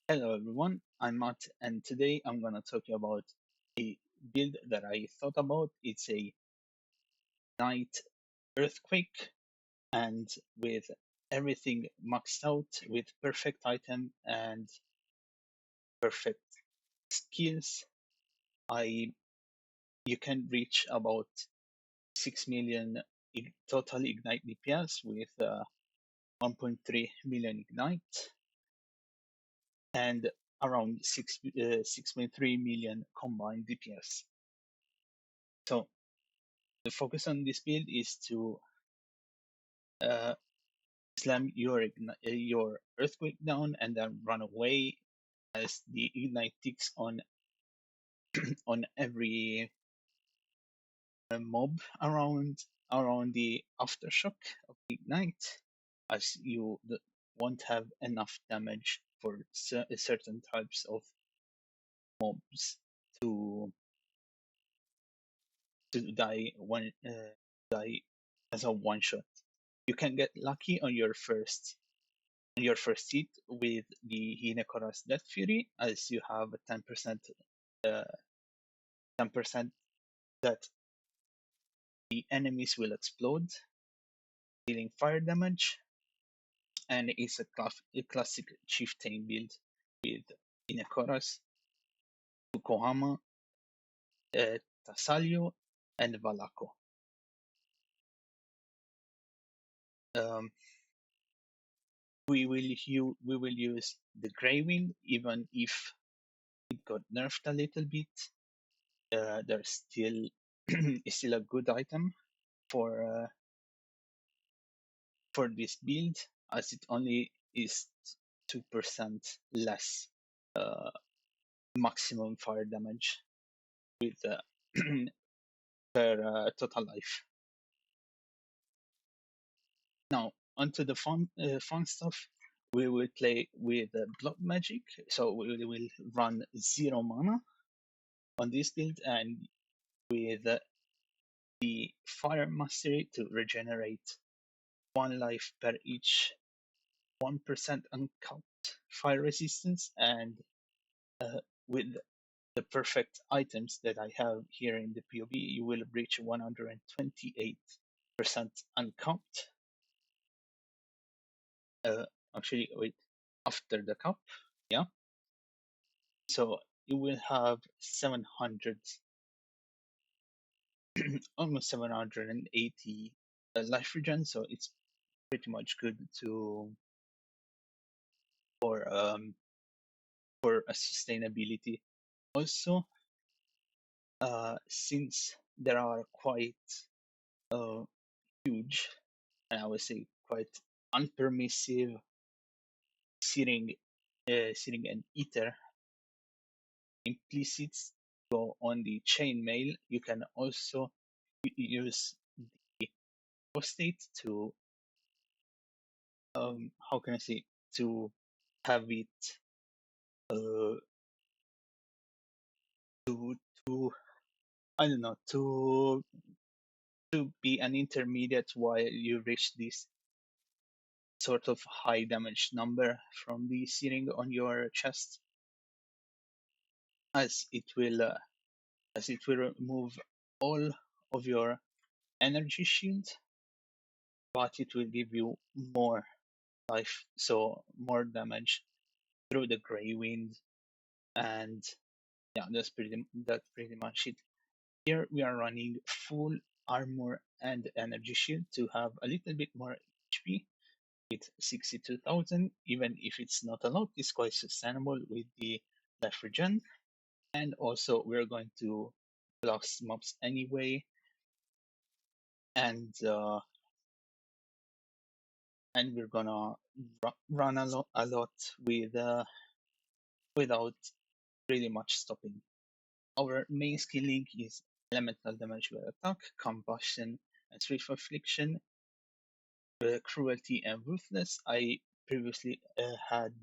Hello everyone, I'm Matt and today I'm gonna talk about a build that I thought about. It's a night earthquake and with everything maxed out with perfect item and perfect skills. I You can reach about 6 million total ignite DPS with 1.3 million ignite and around 6.3 million combined DPS. So the focus on this build is to uh, slam your earthquake down and then run away as the ignite ticks on every mob around the aftershock of the ignite, as won't have enough damage for certain types of mobs to die as a one shot. You can get lucky on your first hit with the Hinekora's Death Fury, as you have a 10% 10% that the enemies will explode, dealing fire damage, and it's a classic chieftain build with Hinekoras, Tukohama, Tasalio, and Valako. Um, we will use the Grey Wind even if it got nerfed a little bit. There's still is still a good item for uh, for this build, as it only is 2% less uh, maximum fire damage with per total life. Now onto the fun stuff. We will play with blood magic, so we will run 0 mana on this build, and with the fire mastery to regenerate 1 life per each 1% uncapped fire resistance, and with the perfect items that I have here in the PoE, you will reach 128% uncapped. Uh, Actually, wait, after the cap, yeah. So you will have 700, almost 780 life regen. So it's pretty much good to for um for a sustainability. Also, since there are quite uh, huge, and I would say quite unpermissive searing and ether implicit go on the chainmail, you can also use the state to how can I say, to have it uh to I don't know, to be an intermediate while you reach this sort of high damage number from the searing on your chest, as it will uh, as it will remove all of your energy shield, but it will give you more life, so more damage through the Grey Wind, and yeah, that's pretty much it. Here we are running full armor and energy shield to have a little bit more HP with 62,000. Even if it's not a lot, it's quite sustainable with the life regen. And also we're going to blast mobs anyway, and we're gonna run a lot with without really much stopping. Our main skill link is elemental damage with attack, combustion, and swift affliction, cruelty, and ruthless. I previously had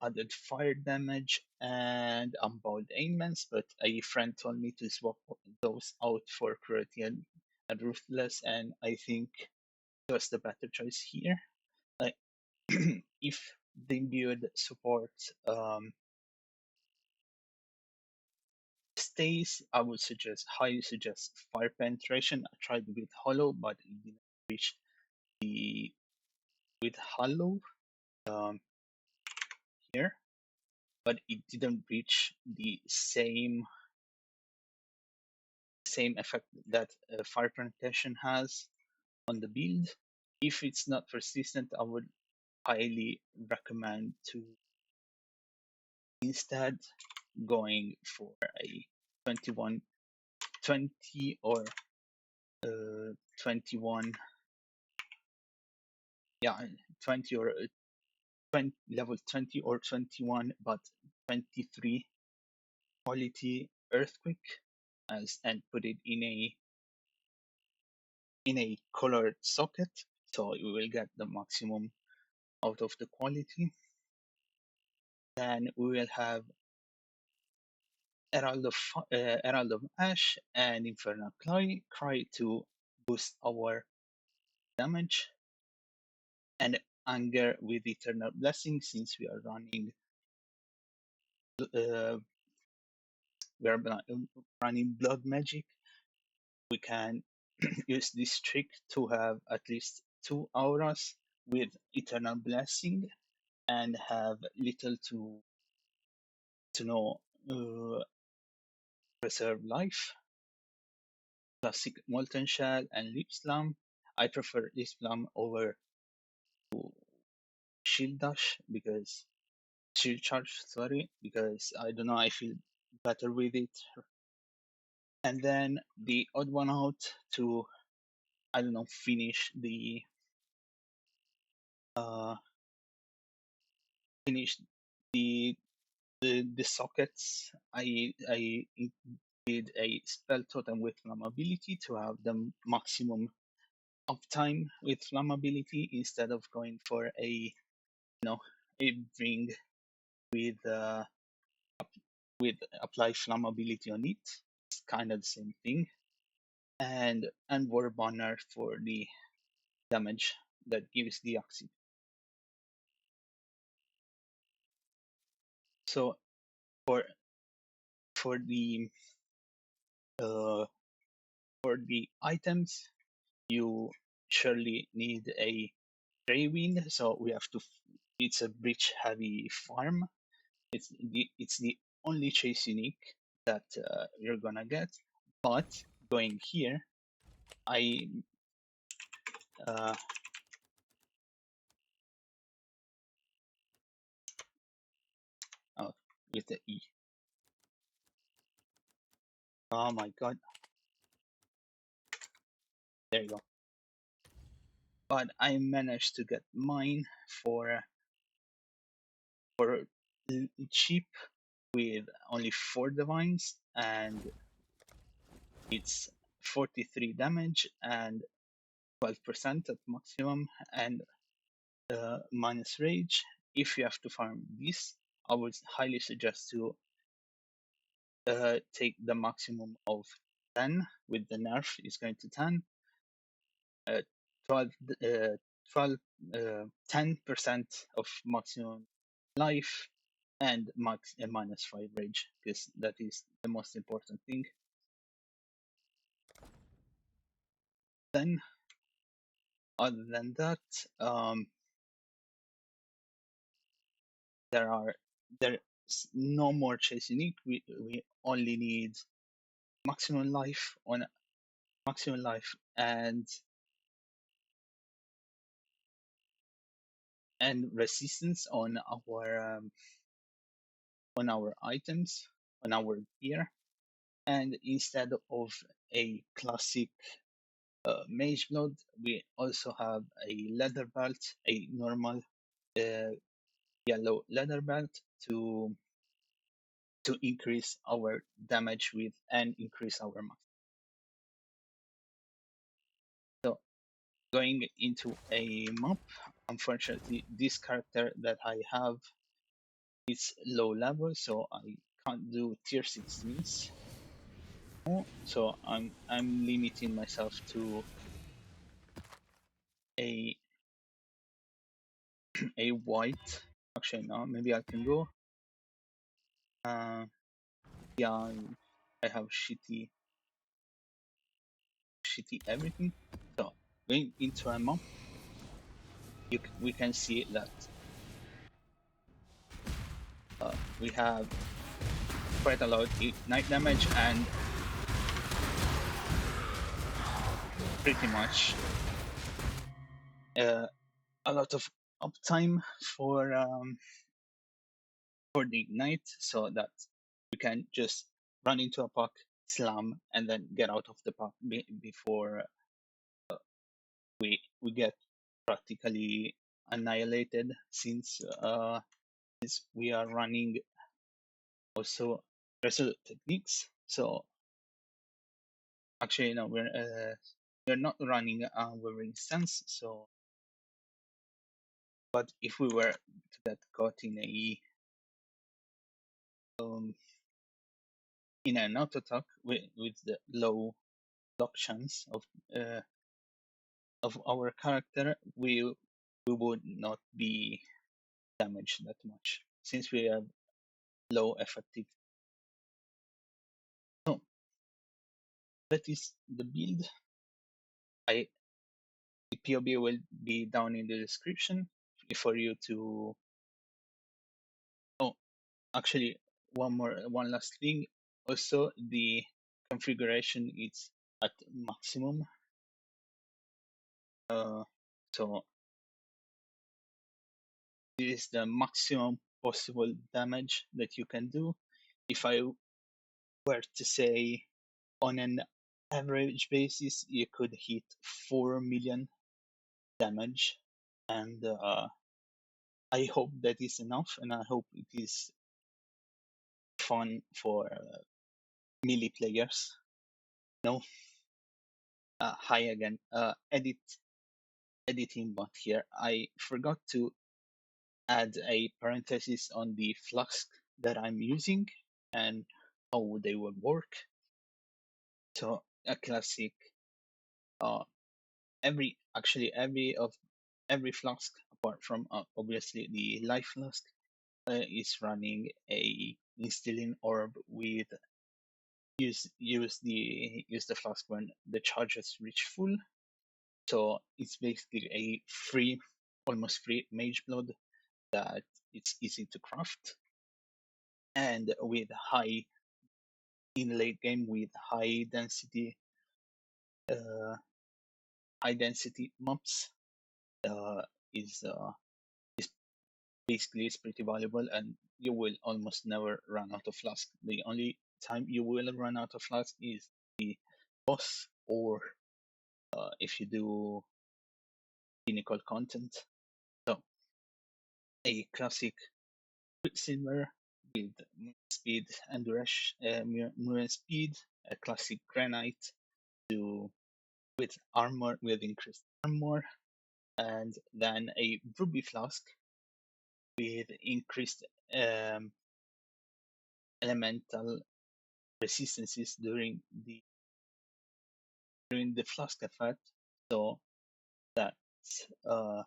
added fire damage and unbound ailments, but a friend told me to swap those out for cruelty and ruthless, and I think it was the better choice here. Like, if the build support stays, I would highly suggest fire penetration. I tried with hollow, but it didn't reach the with hollow um, here, but it didn't reach the same effect that fire penetration has on the build. If it's not persistent, I would highly recommend to instead going for a 21 20 or 21, yeah, 20 or 20, level 20 or 21, but 23 quality earthquake as and put it in a colored socket, so you will get the maximum out of the quality. Then we will have Herald of Ash and Infernal Cry to boost our damage, and Anger with Eternal Blessing since uh, we are running Blood Magic. We can use this trick to have at least 2 auras with Eternal Blessing and have little to no reserve life. Classic Molten Shell and Lip Slam. I prefer Lip Slam over Shield Dash because Shield Charge, sorry, because I don't know, I feel better with it. And then the odd one out to, I don't know, uh finish the the sockets. I did a spell totem with flammability to have the maximum uptime with flammability instead of going for a ring with with apply flammability on it. It's kind of the same thing. And War Banner for the damage that gives the acid. So for for the uh, for the items, you surely need a Grey Wind. So we have to. It's a breach heavy farm. It's the only chase unique that you're gonna get. But going here, I uh, oh, with the E. Oh my god, there you go. But I managed to get mine for cheap with only 4 divines, and it's 43 damage and 12% at maximum, and minus rage. If you have to farm this, I would highly suggest to take the maximum of 10 with the nerf is going to 10, uh, 12, 12 10% of maximum life and minus 5 rage, because that is the most important thing. Then other than that, there's no more chase unique. We only need maximum life on maximum life and resistance on our items, on our gear. And instead of a classic mage blood, we also have a leather belt, a normal uh, yellow leather belt to increase our damage with and increase our max. So going into a map, unfortunately, this character that I have is low level, so I can't do tier 16s. So I'm limiting myself to a a white Actually, no. Maybe I can go. Uh, yeah, I have shitty everything. So going into a map, we can see that we have quite a lot ignite damage and pretty much uh, a lot of uptime for the ignite, so that we can just run into a puck, slam, and then get out of the puck before we get practically annihilated, since we are running also resolute techniques. So actually, no, we're not running our instance. So, but if we were to get caught um, in an auto attack with the low block chance uh, of our character, we would not be damaged that much since we have low effective. So that is the build. I The POB will be down in the description for you to. Oh, actually, one last thing. Also, the configuration is at maximum. Uh, so this is the maximum possible damage that you can do. If I were to say on an average basis, you could hit 4 million damage, and I hope that is enough, and I hope it is fun for melee players. No, hi again. Editing bot here. I forgot to add a parenthesis on the Flask that I'm using and how they would work. So a classic. Uh, every Flask apart from obviously the Life Flask is running a instilling orb with use the flask when the charges reach full. So it's basically a free, almost free mage blood that it's easy to craft, and with high in late game with uh, high density mobs uh, is is basically is pretty valuable, and you will almost never run out of flask. The only time you will run out of flask is the boss, or if you do pinnacle content. So a classic Quicksilver with speed and rush, movement speed, a classic Granite to with armor with increased armor, and then a Ruby Flask with increased um, elemental resistances during the flask effect, so that uh,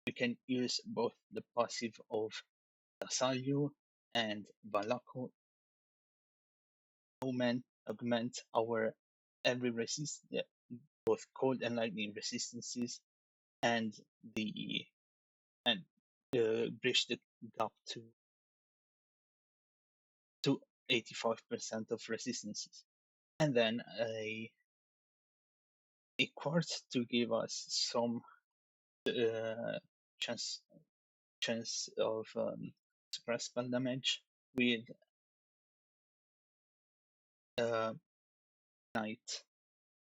we can use both the passive of Tasalyu and Valako augment our every resist both cold and lightning resistances, and the and bridge the gap to 85% of resistances, and then a quartz to give us some uh, chance chance of suppress spell damage with uh, night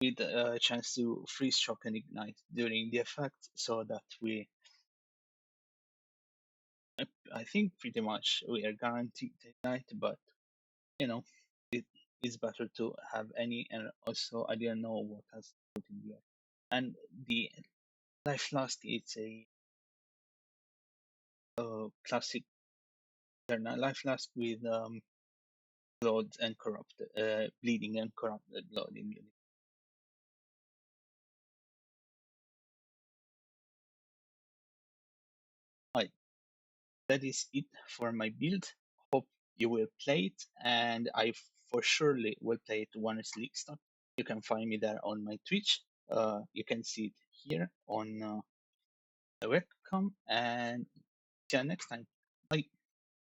with a chance to freeze shock and ignite during the effect, so that I think pretty much we are guaranteed to ignite, but you know, it is better to have any. And also, I didn't know what has put in here. And the life flask is a classic eternal life flask with blood and corrupted, bleeding and corrupted blood immunity. Hi. that is it for my build. Hope you will play it, and I for surely will play it once League start. You can find me there on my Twitch. You can see it here on the webcam, and see you next time.